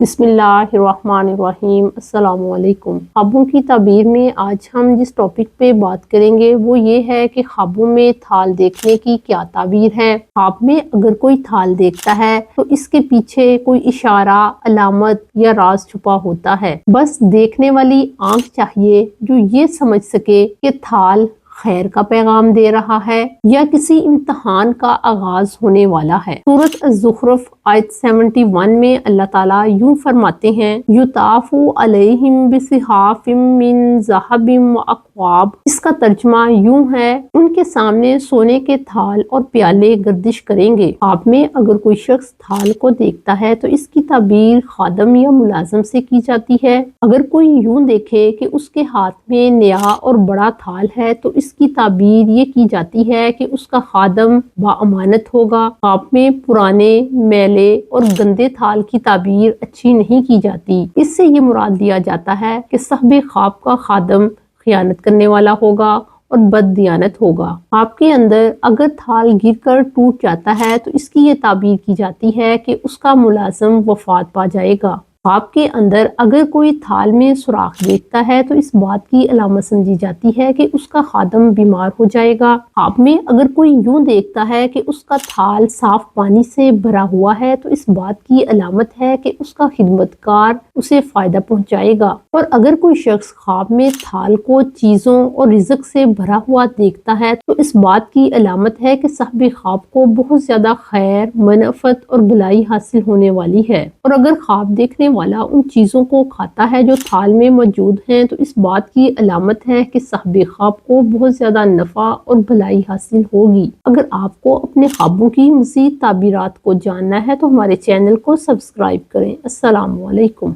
بسم اللہ الرحمن الرحیم۔ السلام علیکم۔ خوابوں کی تعبیر میں آج ہم جس ٹاپک پہ بات کریں گے وہ یہ ہے کہ خوابوں میں تھال دیکھنے کی کیا تعبیر ہے۔ خواب میں اگر کوئی تھال دیکھتا ہے تو اس کے پیچھے کوئی اشارہ، علامت یا راز چھپا ہوتا ہے۔ بس دیکھنے والی آنکھ چاہیے جو یہ سمجھ سکے کہ تھال خیر کا پیغام دے رہا ہے یا کسی امتحان کا آغاز ہونے والا ہے۔ سورۃ الزخرف آیت 71 میں اللہ تعالیٰ یوں فرماتے ہیں، یُطَافُ عَلَیْہِم بِصِحَافٍ مِّن ذَہَبٍ وَأَکْوَابٍ۔ اس کا ترجمہ یوں ہے، ان کے سامنے سونے کے تھال اور پیالے گردش کریں گے۔ خواب میں اگر کوئی شخص تھال کو دیکھتا ہے تو اس کی تعبیر خادم یا ملازم سے کی جاتی ہے۔ اگر کوئی یوں دیکھے کہ اس کے ہاتھ میں نیا اور بڑا تھال ہے تو اس کی تعبیر یہ کی جاتی ہے کہ اس کا خادم باامانت ہوگا۔ خواب میں پرانے، میلے اور گندے تھال کی تعبیر اچھی نہیں کی جاتی۔ اس سے یہ مراد لیا جاتا ہے کہ صاحب خواب کا خادم خیانت کرنے والا ہوگا اور بد دیانت ہوگا۔ خواب کے اندر اگر تھال گر کر ٹوٹ جاتا ہے تو اس کی یہ تعبیر کی جاتی ہے کہ اس کا ملازم وفات پا جائے گا۔ خواب کے اندر اگر کوئی تھال میں سوراخ دیکھتا ہے تو اس بات کی علامت سمجھی جاتی ہے کہ اس کا خادم بیمار ہو جائے گا۔ خواب میں اگر کوئی یوں دیکھتا ہے کہ اس کا تھال صاف پانی سے بھرا ہوا ہے تو اس بات کی علامت ہے کہ اس کا خدمتگار اسے فائدہ پہنچائے گا۔ اور اگر کوئی شخص خواب میں تھال کو چیزوں اور رزق سے بھرا ہوا دیکھتا ہے تو اس بات کی علامت ہے کہ صاحب خواب کو بہت زیادہ خیر، منفعت اور بھلائی حاصل ہونے والی ہے۔ اور اگر خواب دیکھنے والا ان چیزوں کو کھاتا ہے جو تھال میں موجود ہیں تو اس بات کی علامت ہے کہ صاحب خواب کو بہت زیادہ نفع اور بھلائی حاصل ہوگی۔ اگر آپ کو اپنے خوابوں کی مزید تعبیرات کو جاننا ہے تو ہمارے چینل کو سبسکرائب کریں۔ السلام علیکم۔